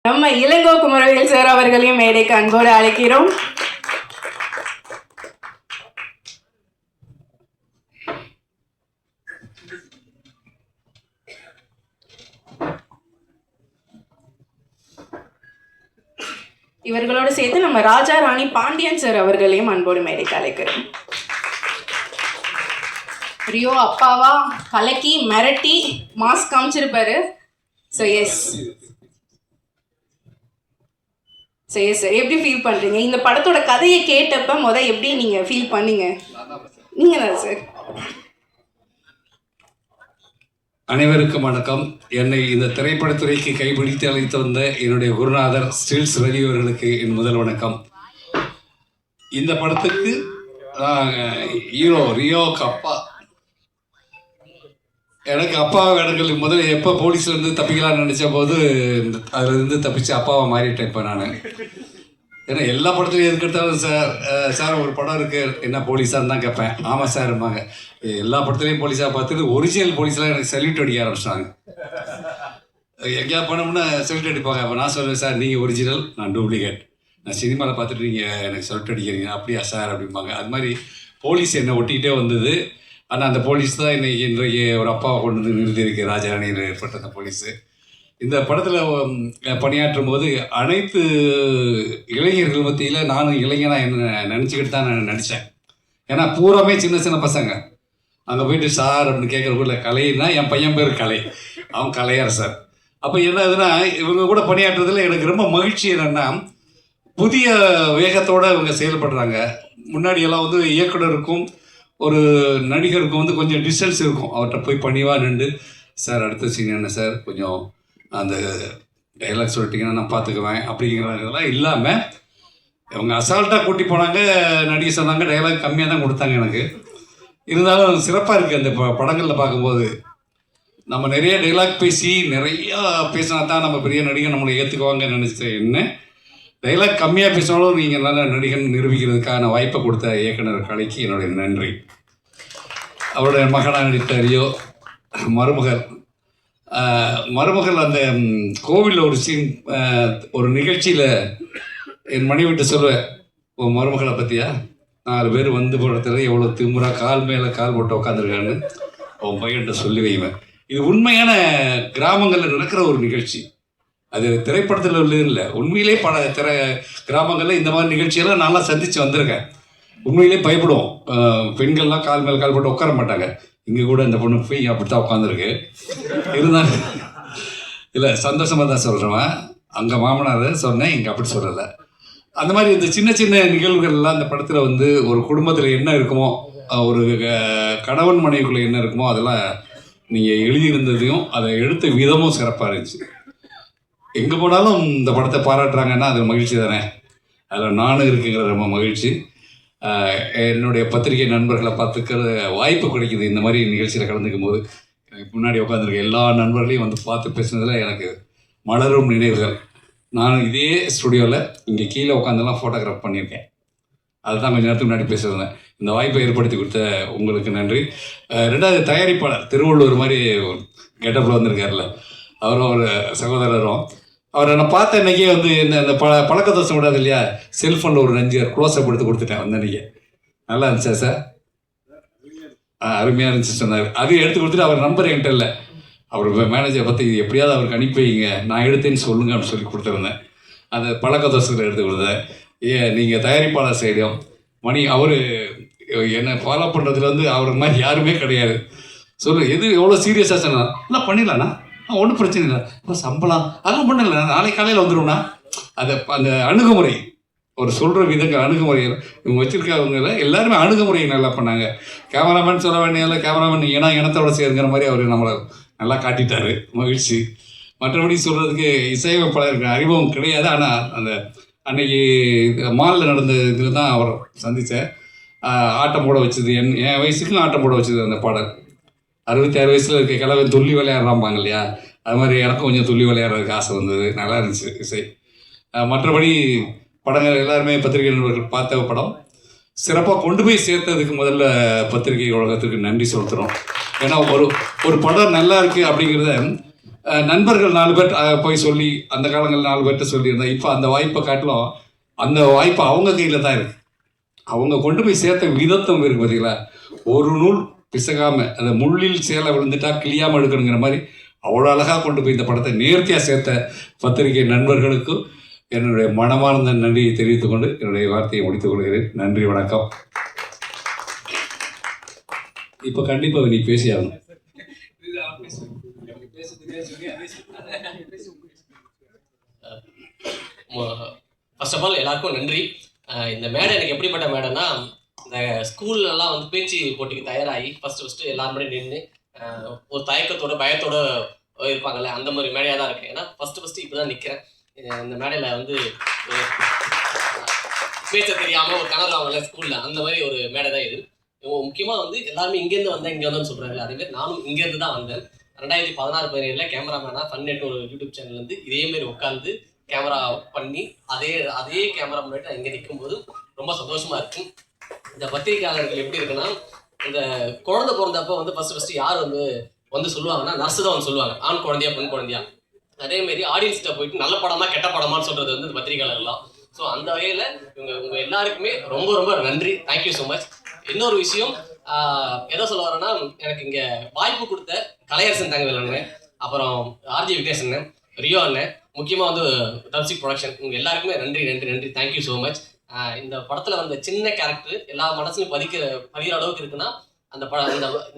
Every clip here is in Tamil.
நம்ம இளங்கோ குமரவேல் சார் அவர்களையும் மேடைக்கு அன்போடு அழைக்கிறோம். இவர்களோடு சேர்த்து நம்ம ராஜா ராணி பாண்டியன் சார் அவர்களையும் அன்போடு மேடைக்கு அழைக்கிறோம். ரியோ அப்பாவா கலக்கி மிரட்டி மாஸ்க் காமிச்சிருப்பாரு. ஸோ எஸ் சார், எப்படி ஃபீல் பண்ணுறீங்க? இந்த படத்தோட கதையை கேட்டப்ப எப்படி நீங்கள் ஃபீல் பண்ணீங்க? நீங்கள் தான் சார். அனைவருக்கும் வணக்கம். என்னை இந்த திரைப்படத்துறைக்கு கைப்பிடித்து அழைத்து வந்த என்னுடைய குருநாதர் ஸ்டில்ஸ் ரவி அவர்களுக்கு என் முதல் வணக்கம். இந்த படத்துக்கு ஹீரோ ரியோக்கு அப்பா, எனக்கு அப்பாவை இடங்கள் முதல்ல எப்போ போலீஸ்லேருந்து தப்பிக்கலாம்னு நினச்ச போது அதுலேருந்து தப்பிச்சு அப்பாவை மாறிட்டேன் இப்போ நான். ஏன்னா எல்லா படத்துலையும் எதுக்கெடுத்தாலும் சார் ஒரு படம் இருக்குது என்ன போலீஸான்னு தான் கேட்பேன். ஆமாம் சார் இருப்பாங்க. எல்லா படத்துலையும் போலீஸாக பார்த்துட்டு ஒரிஜினல் போலீஸ்லாம் எனக்கு சல்யூட் அடிக்க ஆரம்பிச்சிட்டாங்க. எங்கேயா பண்ணோம்னா சல்யூட் அடிப்பாங்க. அப்போ நான் சொல்லுவேன், சார் நீங்கள் ஒரிஜினல், நான் டூப்ளிகேட். நான் சினிமாவில் பார்த்துட்டு நீங்கள் எனக்கு சல்யூட் அடிக்கிறீங்க. அப்படியா சார் அப்படிம்பாங்க. அது மாதிரி போலீஸ் என்னை ஒட்டிக்கிட்டே வந்தது. ஆனால் அந்த போலீஸ் தான் இன்றைக்கு ஒரு அப்பாவை கொண்டு வந்து நிறுத்தியிருக்கு, ராஜாராணியில் ஏற்பட்ட அந்த போலீஸு. இந்த படத்தில் பணியாற்றும் போது அனைத்து இளைஞர்கள் மத்தியில் நானும் இளைஞனாக என்ன நினச்சிக்கிட்டு தான் நான் நடித்தேன். ஏன்னா பூராமே சின்ன சின்ன பசங்க. அங்கே போயிட்டு சார் அப்படின்னு கேட்குறக்குள்ள கலைன்னா என் பையன் பேர் கலை, அவன் கலையார் சார். அப்போ என்ன ஆகுதுன்னா இவங்க கூட பணியாற்றுறதுல எனக்கு ரொம்ப மகிழ்ச்சி என்னென்னா புதிய வேகத்தோடு இவங்க செயல்படுறாங்க. முன்னாடியெல்லாம் வந்து இயக்குனருக்கும் ஒரு நடிகருக்கும் கொஞ்சம் டிஸ்டன்ஸ் இருக்கும். அவர்கிட்ட போய் பணிவாக நின்று சார் அடுத்த சீன் என்ன சார், கொஞ்சம் அந்த டைலாக் சொல்லிட்டிங்கன்னா நான் பார்த்துக்குவேன் அப்படிங்கிறதெல்லாம் இல்லாமல் இவங்க அசால்ட்டாக கூட்டி போனாங்க, நடிக்க சொன்னாங்க. டைலாக் கம்மியாக தான் கொடுத்தாங்க எனக்கு. இருந்தாலும் சிறப்பாக இருக்குது அந்த படங்களில் பார்க்கும்போது. நம்ம நிறைய டைலாக் பேசி நிறையா பேசினா தான் நம்ம பெரிய நடிகை நம்மளை ஏற்றுக்குவாங்கன்னு நினச்சேன். என்ன டைலாக் கம்மியாக பேசினாலும் நீங்கள் நல்ல நடிகன் நிரூபிக்கிறதுக்கான வாய்ப்பை கொடுத்த இயக்குனர் கலைக்கு என்னுடைய நன்றி. அவருடைய மகனாக நடித்த ரியோ, மருமகள் அந்த கோவிலில் ஒரு சீன், ஒரு நிகழ்ச்சியில் என் மனைவிட்டு சொல்லுவேன், உன் மருமகளை பற்றியா 4 பேர் வந்து போடுறதுல எவ்வளோ திமுறா கால் மேலே கால் போட்டு உட்காந்துருக்கான்னு உன் பையன்கிட்ட சொல்லி வைவேன். இது உண்மையான கிராமங்களில் நடக்கிற ஒரு நிகழ்ச்சி. அது திரைப்படத்தில் உள்ள இல்லை, உண்மையிலே கிராமங்களில் இந்த மாதிரி நிகழ்ச்சியெல்லாம் நல்லா சந்தித்து வந்திருக்கேன். உண்மையிலே பயப்படுவோம். பெண்கள்லாம் கால் மேலே கால் போட்டு உட்கார மாட்டாங்க. இங்கே கூட இந்த பொண்ணு போய் அப்படி தான் உட்காந்துருக்கு. இருந்தாலும் இல்லை, சந்தோஷமாக தான் சொல்கிறேன். அங்கே மாமனார் சொன்னேன், இங்கே அப்படி சொல்லலை. அந்த மாதிரி இந்த சின்ன சின்ன நிகழ்வுகள்லாம் இந்த படத்தில் ஒரு குடும்பத்தில் என்ன இருக்குமோ, ஒரு கணவன் மனைவிக்குள்ளே என்ன இருக்குமோ அதெல்லாம் நீங்கள் எழுதியிருந்ததையும் அதை எடுத்த விதமும் சிறப்பாக இருந்துச்சு. எங்கே போனாலும் இந்த படத்தை பாராட்டுறாங்கன்னா அது மகிழ்ச்சி தானே. அதில் நானும் இருக்குங்கிற ரொம்ப மகிழ்ச்சி. என்னுடைய பத்திரிகை நண்பர்களை பார்த்துக்கிற வாய்ப்பு கிடைக்குது இந்த மாதிரி நிகழ்ச்சியில் கலந்துக்கும் போது. எனக்கு முன்னாடி உட்காந்துருக்க எல்லா நண்பர்களையும் வந்து பார்த்து பேசுனதில் எனக்கு மலரும் நினைவுகள். நான் இதே ஸ்டுடியோவில் இங்கே கீழே உட்காந்துலாம் ஃபோட்டோகிராஃப் பண்ணியிருக்கேன். அதுதான் கொஞ்சம் நேரத்துக்கு முன்னாடி பேசுகிறேன். இந்த வாய்ப்பை ஏற்படுத்தி கொடுத்த உங்களுக்கு நன்றி. 2வது தயாரிப்பாளர் திருவள்ளூர் மாதிரி கெட்டப்பில் வந்திருக்காருல்ல, அவரும் ஒரு சகோதரரும். அவரை நான் பார்த்த அன்றைக்கே இந்த பழக்க தோசம் விடாது இல்லையா, செல்ஃபோனில் ஒரு 5 க்ளோஸ்அப் எடுத்து கொடுத்துட்டேன் வந்த அன்றைக்கி. நல்லா இருந்துச்சா சார்? அருமையாக இருந்துச்சு சொன்னார். அதையும் எடுத்து கொடுத்துட்டு அவர் நம்பர் என்கிட்ட இல்லை. அவர் மேனேஜரை பார்த்து இது எப்படியாவது அவருக்கு அனுப்பி வைங்க, நான் எடுத்தேன்னு சொல்லுங்க அப்படின்னு சொல்லி கொடுத்துருந்தேன். அந்த பழக்க தோசத்தில் எடுத்து கொடுத்தேன். நீங்கள் தயாரிப்பாளர் சைடும் மணி அவர் என்னை ஃபாலோ பண்ணுறதுல அவர் மாதிரி யாருமே கிடையாது. எது எவ்வளோ சீரியஸாக சொன்னால் என்ன பண்ணிடலாண்ணா, ஒன்றும் பிரச்சனை இல்லை, இப்போ சம்பளம் அதெல்லாம் பண்ணல, நாளைக்கு காலையில் வந்துடும்ண்ணா. அந்த அணுகுமுறை, ஒரு சொல்கிற விதங்கள் அணுகுமுறை இவங்க வச்சுருக்கவங்கள எல்லாருமே அணுகுமுறையை நல்லா பண்ணாங்க. கேமராமேன் சொல்ல வேண்டியதில்லை, கேமராமேன் இனத்தோட சேருங்கிற மாதிரி அவர் நம்மளை நல்லா காட்டிட்டார். மகிழ்ச்சி. மற்றபடி சொல்கிறதுக்கு இசையமைப்பாளருக்கு அறிமுகம் கிடையாது. ஆனால் அந்த அன்னைக்கு மாலில் நடந்த இதில் தான் அவர் சந்தித்தேன். ஆட்டம் போட வச்சது என் வயசுக்கும் ஆட்டம் போட வச்சது அந்த பாடல். 66 வயசில் இருக்க கிழவன் துள்ளி விளையாடுறாம்பாங்க இல்லையா, அது மாதிரி எனக்கும் கொஞ்சம் துள்ளி விளையாடுறதுக்கு ஆசை வந்தது. நல்லா இருந்துச்சு இசை. மற்றபடி படங்கள் எல்லாருமே பத்திரிகை நண்பர்கள் பார்த்த படம் சிறப்பாக கொண்டு போய் சேர்த்ததுக்கு முதல்ல பத்திரிகை உலகத்துக்கு நன்றி செலுத்துகிறோம். ஏன்னா ஒரு படம் நல்லா இருக்குது அப்படிங்கிறத நண்பர்கள் 4 பேர் போய் சொல்லி அந்த காலங்களில் 4 பேர்கிட்ட சொல்லியிருந்தேன். இப்போ அந்த வாய்ப்பை காட்டிலும் அந்த வாய்ப்பு அவங்க கையில் தான் இருக்குது. அவங்க கொண்டு போய் சேர்த்த விதத்தம் இருக்கு பார்த்தீங்களா, ஒரு நூல் பிசகாமல் அந்த முள்ளில் சேலை விழுந்துட்டா கிளியாமல் எடுக்கணுங்கிற மாதிரி அவ்வளோ அழகாக கொண்டு போய் இந்த படத்தை நேர்த்தியாக சேர்த்த பத்திரிகை நண்பர்களுக்கும் என்னுடைய மனமார்ந்த நன்றியை தெரிவித்துக் கொண்டு என்னுடைய வார்த்தையை முடித்துக் கொள்கிறேன். நன்றி, வணக்கம். இப்போ கண்டிப்பாக நீ பேசி ஆகணும். ஃபர்ஸ்ட் ஆஃப் ஆல் எல்லாருக்கும் நன்றி. இந்த மேடை எனக்கு எப்படிப்பட்ட மேடைனா, இந்த ஸ்கூல்லலாம் வந்து பேச்சு போட்டிக்கு தயாராகி ஃபஸ்ட்டு எல்லாருமே நின்று ஒரு தயக்கத்தோட பயத்தோட இருப்பாங்கல்ல, அந்த மாதிரி மேடையாக தான் இருக்கேன். ஏன்னா ஃபஸ்ட்டு இப்படி தான் நிற்கிறேன். இந்த மேடையில் வந்து பேச்ச தெரியாமல் ஒரு கனவு ஆகல ஸ்கூலில், அந்த மாதிரி ஒரு மேடை தான் இது. முக்கியமாக வந்து எல்லாருமே இங்கேருந்து வந்தேன் இங்கே வந்தேன்னு சொல்கிறாங்க. அதேமாதிரி நானும் இங்கேருந்து தான் வந்தேன். 2016 கேமராமேனாக ஃபன்9 ஒரு யூடியூப் சேனல் வந்து இதேமாரி உட்காந்து கேமரா பண்ணி அதே கேமரா முன்னாடி நான் இங்கே நிற்கும்போது ரொம்ப சந்தோஷமாக இருக்கும். இந்த பத்திரிகையாளர்கள் எப்படி இருக்குன்னா, இந்த குழந்தை பிறந்தப்போ வந்து ஃபஸ்ட்டு யார் வந்து சொல்லுவாங்கன்னா, நர்ஸு தான் வந்து சொல்லுவாங்க, ஆண் குழந்தையா பெண் குழந்தையா. அதேமாரி ஆடியன்ஸ்கிட்ட போயிட்டு நல்ல படமா கெட்ட படமான்னு சொல்கிறது வந்து இந்த பத்திரிகையாளர்லாம். ஸோ அந்த வகையில் உங்கள் எல்லாருக்குமே ரொம்ப ரொம்ப நன்றி. Thank you so much. இன்னொரு விஷயம் எதை சொல்ல வரேன்னா, எனக்கு இங்கே வாய்ப்பு கொடுத்த கலையரசன் தங்கவேல், அப்புறம் ஆர்ஜி விக்னேஷ் அண்ணன், ரியோ அண்ணன், முக்கியமாக வந்து டப்சிக் ப்ரொடக்ஷன், உங்கள் எல்லாருக்குமே நன்றி. Thank you so much. இந்த படத்தில் வந்த சின்ன கேரக்டர் எல்லா மனசுலையும் பதிகிற அளவுக்கு இருக்குன்னா,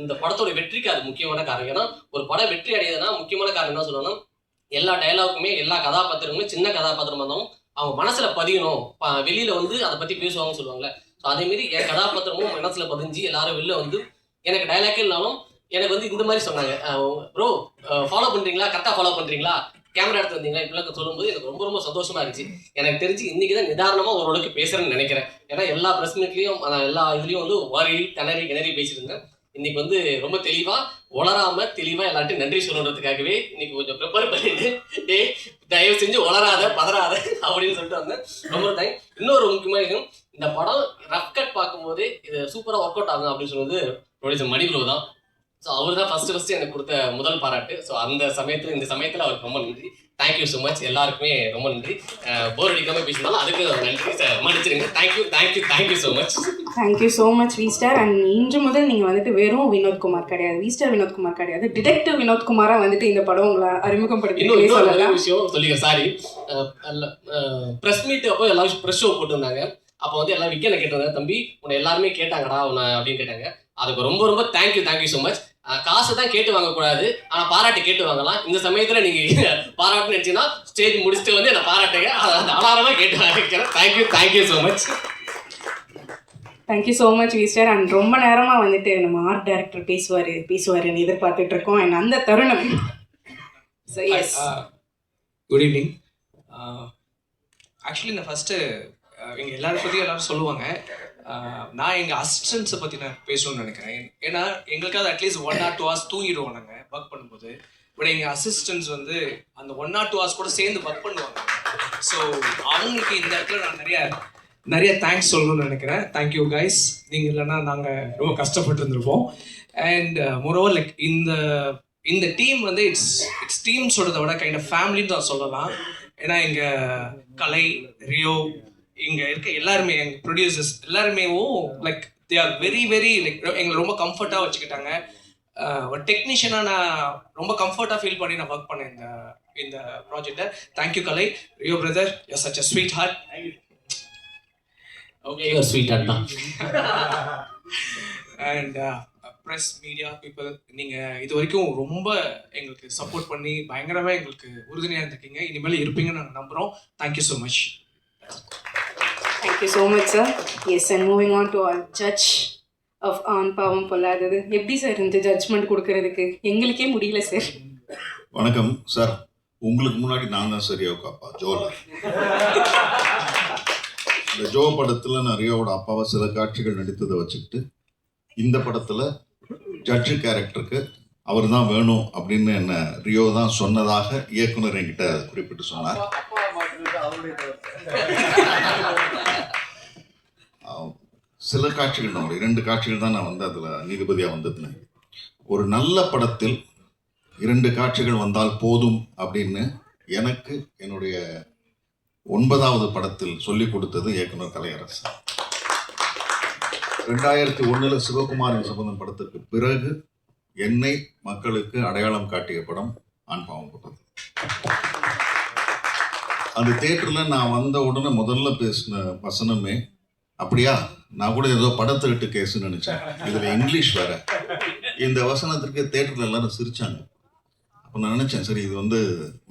இந்த படத்தோட வெற்றிக்கு அது முக்கியமான காரணம். ஏன்னா ஒரு படம் வெற்றி அடையுதுன்னா முக்கியமான காரணம் என்ன சொல்லணும்னா, எல்லா டைலாக்குமே எல்லா கதாபாத்திரங்களுமே சின்ன கதாபாத்திரமா இருந்தாலும் அவங்க மனசில் பதியணும். வெளியில் வந்து அதை பற்றி பேசுவாங்கன்னு சொல்லுவாங்கல்ல. ஸோ அதேமாரி என் கதாபாத்திரமும் மனசில் பதிஞ்சு எல்லாரும் வெளில வந்து எனக்கு டைலாக்கே இல்லாலும் எனக்கு வந்து இந்த மாதிரி சொன்னாங்க, ப்ரோ ஃபாலோ பண்ணுறீங்களா, கரெக்டாக ஃபாலோ பண்ணுறீங்களா, கேமரா எடுத்து வந்தீங்களா, இப்படிலாம் சொல்லும்போது எனக்கு ரொம்ப ரொம்ப சந்தோஷமா இருந்துச்சு. எனக்கு தெரிஞ்சு இன்னைக்கு தான் நிதானமாக ஓரளவுக்கு பேசுகிறேன்னு நினைக்கிறேன். ஏன்னா எல்லா ப்ரெஸ் மீட்லேயும் எல்லா இதுலேயும் வந்து கிணறி பேசியிருந்தேன். இன்னைக்கு வந்து ரொம்ப தெளிவாக உளராமல் தெளிவாக எல்லார்ட்டையும் நன்றி சொல்லணுன்றதுக்காகவே இன்னைக்கு கொஞ்சம் ப்ரிப்பேர் பண்ணிட்டு தயவு செஞ்சு உளராத பதறாத அப்படின்னு சொல்லிட்டு வந்தேன். ரொம்ப தேங்க். இன்னொரு முக்கியமான விஷயம், இந்த படம் ரஃப் கட் பார்க்கும்போது இது சூப்பராக ஒர்க் அவுட் ஆகும் அப்படின்னு சொல்லுவது மணிப்ரோ தான். ஸோ அவர் தான் ஃபஸ்ட்டு எனக்கு கொடுத்த முதல் பாராட்டு. ஸோ இந்த சமயத்தில் அவருக்கு ரொம்ப நன்றி. Thank you so much. எல்லாருக்குமே ரொம்ப நன்றி. போர் அடிக்காமல் பேசினாலும் அதுக்கு நன்றி மன்னிச்சிருங்க. Thank you so much. Thank you so much V star. And இன்று முதல் நீங்கள் வந்துட்டு வெறும் வினோத்குமார் கிடையாது, வி ஸ்டார் வினோத்குமார் கிடையாது, டிடெக்டிவ் வினோத்குமாராக வந்துட்டு இந்த படம் உங்களை அறிமுகப்படுத்தி இன்னொரு விஷயம் சொல்லிக்கிறேன். சாரி, ப்ரெஸ் மீட் அப்போ எல்லாரும் ப்ரெஸ் ஷோ போட்டுருந்தாங்க. அப்போ வந்து எல்லாம் விக்கனை கேட்டிருந்தாங்க, தம்பி உன்னை எல்லாருமே கேட்டாங்கடா உன்னை அப்படின்னு கேட்டாங்க. அதுக்கு ரொம்ப ரொம்ப தேங்க்யூ ஸோ மச். காசு தான் கேட்டு வாங்கக்கூடாது, ஆனால் பாராட்டு கேட்டு வாங்கலாம். இந்த சமயத்தில் நீங்கள் பாராட்டுன்னு நினச்சிங்கன்னா ஸ்டேஜ் முடிச்சுட்டு வந்து என்னை பாராட்டுங்க, அதை அலாரமாக கேட்டு வாங்கிக்கிறேன். Thank you so much. Thank you so much V star. And ரொம்ப நேரமாக வந்துட்டு நம்ம ஆர்ட் டைரக்டர் பேசுவாருன்னு எதிர்பார்த்துட்டு இருக்கோம். அண்ட் அந்த தருணம் குட் ஈவினிங். ஆக்சுவலி நான் ஃபஸ்ட்டு எங்கள் எல்லாரும் பற்றியும் எல்லாரும் சொல்லுவாங்க, நான் எங்கள் அசிஸ்டன்ஸை பற்றி நான் பேசணும்னு நினைக்கிறேன். ஏன்னா எங்களுக்காவது அட்லீஸ்ட் 1 or 2 hours தூங்கிடுவோம் நாங்கள் ஒர்க் பண்ணும்போது. பட் எங்கள் அசிஸ்டன்ஸ் வந்து அந்த 1 or 2 hours கூட சேர்ந்து ஒர்க் பண்ணுவாங்க. ஸோ அவங்களுக்கு இந்த இடத்துல நான் நிறைய தேங்க்ஸ் சொல்லணும்னு நினைக்கிறேன். Thank you guys. நீங்கள் இல்லைன்னா நாங்கள் ரொம்ப கஷ்டப்பட்டு இருந்திருப்போம். அண்ட் மோரோவர் லைக் இந்த டீம் வந்து இட்ஸ் டீம் சொல்கிறத விட கைண்ட் ஆஃப் ஃபேமிலின்னு தான் சொல்லலாம். ஏன்னா எங்கள் கலை, ரியோ, இங்கே இருக்க எல்லாருமே எங்கள் ப்ரொடியூசர்ஸ் எல்லாருமே like they are very like எங்களை ரொம்ப கம்ஃபர்ட்டாக வச்சுக்கிட்டாங்க. ஒரு டெக்னீஷியனாக நான் ரொம்ப கம்ஃபர்ட்டாக ஃபீல் பண்ணி நான் ஒர்க் பண்ணேன் இந்த ப்ராஜெக்டை. Thank you Kalai, Rio brother, you such a sweetheart. Okay, sweetheart தான். அண்ட் ப்ரெஸ் மீடியா பீப்புள், நீங்கள் இது வரைக்கும் ரொம்ப எங்களுக்கு சப்போர்ட் பண்ணி பயங்கரமாக எங்களுக்கு உறுதுணையாக இருந்திருக்கீங்க. இனிமேல் இருப்பீங்கன்னு நாங்கள் நம்புகிறோம். Thank you so much. Thank you so much, sir. Yes, and moving on to our judge of ஆண் பாவம் பொல்லாதது. எப்படி சார் இந்த ஜட்ஜ்மெண்ட் கொடுக்கறதுக்கு எங்களுக்கே முடியல சார். வணக்கம் சார். உங்களுக்கு முன்னாடி நான் தான் ரியோவுக்கு அப்பா, ஜோல. இந்த ஜோ படத்தில் நான் ரியோவோட அப்பாவை சில காட்சிகள் நடித்ததை வச்சுக்கிட்டு இந்த படத்தில் ஜட்ஜு கேரக்டருக்கு அவர் தான் வேணும் அப்படின்னு என்ன ரியோ தான் சொன்னதாக இயக்குனர் என்கிட்ட குறிப்பிட்டு சொன்னார். சில காட்சிகள் தான், 2 காட்சிகள் தான் நான் வந்து அதில் நீதிபதியாக வந்திருந்தேன். ஒரு நல்ல படத்தில் 2 காட்சிகள் வந்தால் போதும் அப்படின்னு எனக்கு என்னுடைய 9வது படத்தில் சொல்லிக் கொடுத்தது இயக்குனர் கலையரசு. 2001 சிவகுமாரின் சம்பந்தம் படத்திற்கு பிறகு என்னை மக்களுக்கு அடையாளம் காட்டிய படம் ஆண் பாவம் போட்டது. அந்த தியேட்டரில் நான் வந்த உடனே முதல்ல பேசின வசனமே, அப்படியா, நான் கூட ஏதோ படத்தை விட்டு கேஸுன்னு நினச்சேன், இதில் இங்கிலீஷ் வேற. இந்த வசனத்திற்கு தியேட்டரில் எல்லாரும் சிரிச்சாங்க. அப்போ நான் நினச்சேன், சரி இது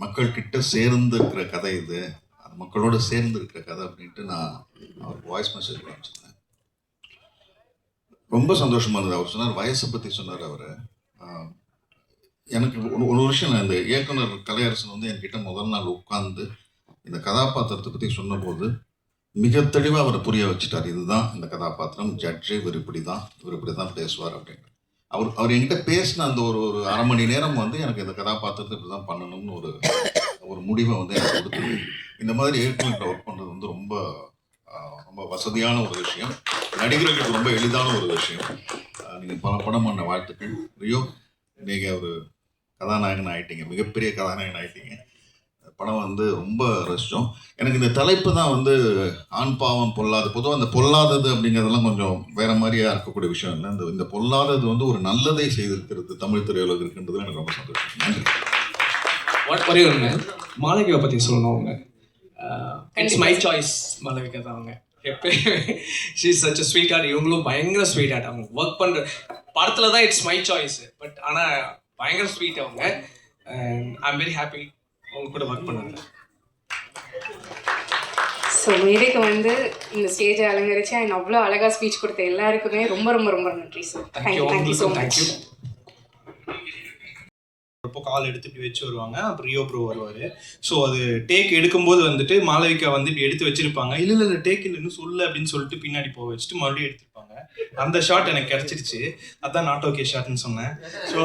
மக்கள் கிட்ட சேர்ந்து இருக்கிற கதை, இது அது மக்களோட சேர்ந்து இருக்கிற கதை அப்படின்ட்டு நான் அவருக்கு வாய்ஸ் மெசேஜ் அனுப்பிச்சிருந்தேன். ரொம்ப சந்தோஷமா இருந்தது. அவர் சொன்னார், வயசை பற்றி சொன்னார் அவர். எனக்கு ஒரு விஷயம், நான் இந்த இயக்குனர் கலையரசன் என்கிட்ட முதல் நாள் உட்கார்ந்து இந்த கதாபாத்திரத்தை பற்றி சொன்னபோது மிக தெளிவாக அவர் புரிய வச்சுட்டார். இதுதான் இந்த கதாபாத்திரம், ஜட்ஜு இவர் இப்படி தான் பேசுவார் அப்படின்னு. அவர் என்கிட்ட பேசின அந்த ஒரு அரை மணி நேரம் எனக்கு இந்த கதாபாத்திரத்தை இப்படி தான் பண்ணணும்னு ஒரு முடிவை எனக்கு கொடுத்தது. இந்த மாதிரி இயக்குனர்கிட்ட ஒர்க் பண்ணுறது ரொம்ப ரொம்ப வசதியான ஒரு விஷயம், நடிகர்களுக்கு ரொம்ப எளிதான ஒரு விஷயம். நீங்கள் பல படம் பண்ண வாழ்த்துக்கள். ரியோ, நீங்கள் ஒரு கதாநாயகன் ஆகிட்டீங்க, மிகப்பெரிய கதாநாயகன் ஆகிட்டீங்க. படம் ரொம்ப ரசித்தோம். எனக்கு இந்த தலைப்பு தான் ஆண் பாவம் பொல்லாது. பொதுவாக அந்த பொல்லாதது அப்படிங்கிறதெல்லாம் கொஞ்சம் வேற மாதிரியா இருக்கக்கூடிய விஷயம் இல்லை. இந்த பொல்லாதது ஒரு நல்லதை செய்திருக்கிறது தமிழ் திரையுலகம் இருக்குன்றது எனக்கு ரொம்ப சந்தோஷம். நன்றி. ஒரே ஒன்று, மாளவிகாவை பற்றி சொல்லணும். அவங்க இட்ஸ் மை சாய்ஸ். மாளவிகா தான் அவங்க எப்பயுமே. She is such a sweetheart. இவங்களும் பயங்கர ஸ்வீட் ஹார்ட். அவங்க ஒர்க் பண்ணுற படத்தில் தான் இட்ஸ் மை சாய்ஸ். பட் ஆனால் பயங்கர ஸ்வீட் அவங்க. ஐ எம் வெரி ஹாப்பி அவங்க கூட ஒர்க் பண்ணது. ஸோ மேடைக்கு இந்த ஸ்டேஜை அலங்கரிச்சு அவ்வளோ அழகாக ஸ்பீச் கொடுத்த எல்லாருக்குமே ரொம்ப ரொம்ப ரொம்ப நன்றி சார். Thank you so much. அப்போ கால் எடுத்து இப்படி வச்சு வருவாங்க, அப்புறம் ரியோ ப்ரோ வருவார். ஸோ அது டேக் எடுக்கும்போது மாளவிகா இப்படி எடுத்து வச்சிருப்பாங்க. இல்லை டேக் இல்லைன்னு சொல்லு அப்படின்னு சொல்லிட்டு பின்னாடி போக வச்சுட்டு மறுபடியும் எடுத்துருப்பாங்க. அந்த ஷாட் எனக்கு கிடச்சிருச்சு. அதான் நாட் ஓகே ஷாட்னு சொன்னேன். ஸோ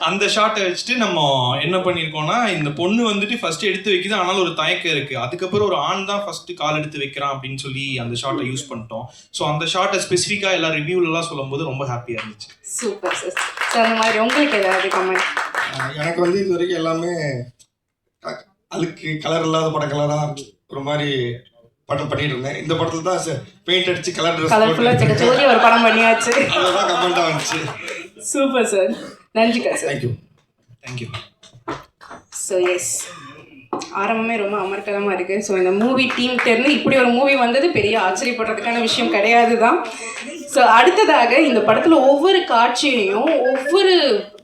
அந்த ஷாட்டை வச்சுட்டு நம்ம என்ன பண்ணியிருக்கோம்னா, இந்த பொண்ணு ஃபர்ஸ்ட் எடுத்து வைக்குது, ஆனாலும் ஒரு தயக்கம் இருக்குது. அதுக்கப்புறம் ஒரு ஆண் தான் ஃபர்ஸ்ட் கால் எடுத்து வைக்கிறான் அப்படின்னு சொல்லி அந்த ஷாட்டை யூஸ் பண்ணிட்டோம். ஸோ அந்த ஷாட்டை ஸ்பெசிஃபிக்காக எல்லா ரிவ்யூலலாம் சொல்லும்போது ரொம்ப ஹாப்பியாக இருந்துச்சு. Super sir. சார் அந்த மாதிரி உங்களுக்கு ஏதாவது கமெண்ட்? எனக்கு இது வரைக்கும் எல்லாமே அழுக்கு கலர் இல்லாத படங்களாக தான் ஒரு மாதிரி படம் பண்ணிட்டு இருந்தேன். இந்த படத்துல தான் பெயிண்ட் அடிச்சு கலர் ட்ரெஸ் ஒரு படம் பண்ணியாச்சு. அதெல்லாம் கமெண்டா வந்துச்சு. Super sir. நன்றி சார். தேங்க்யூ. ஸோ எஸ், ஆரம்பமே ரொம்ப அமர்க்கலமாக இருக்குது. ஸோ இந்த மூவி டீம்கிட்டேருந்து இப்படி ஒரு மூவி வந்தது பெரிய ஆச்சரியப்படுறதுக்கான விஷயம் கிடையாது தான். ஸோ அடுத்ததாக இந்த படத்தில் ஒவ்வொரு காட்சியையும் ஒவ்வொரு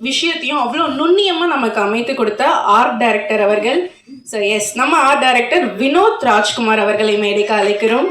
விஷயத்தையும் அவ்வளோ நுண்ணியமாக நமக்கு அமைத்து கொடுத்த ஆர்ட் டைரக்டர் அவர்கள். ஸோ எஸ், நம்ம ஆர்ட் டைரக்டர் வினோத் ராஜ்குமார் அவர்களை மேடைக்கு அழைக்கிறோம்.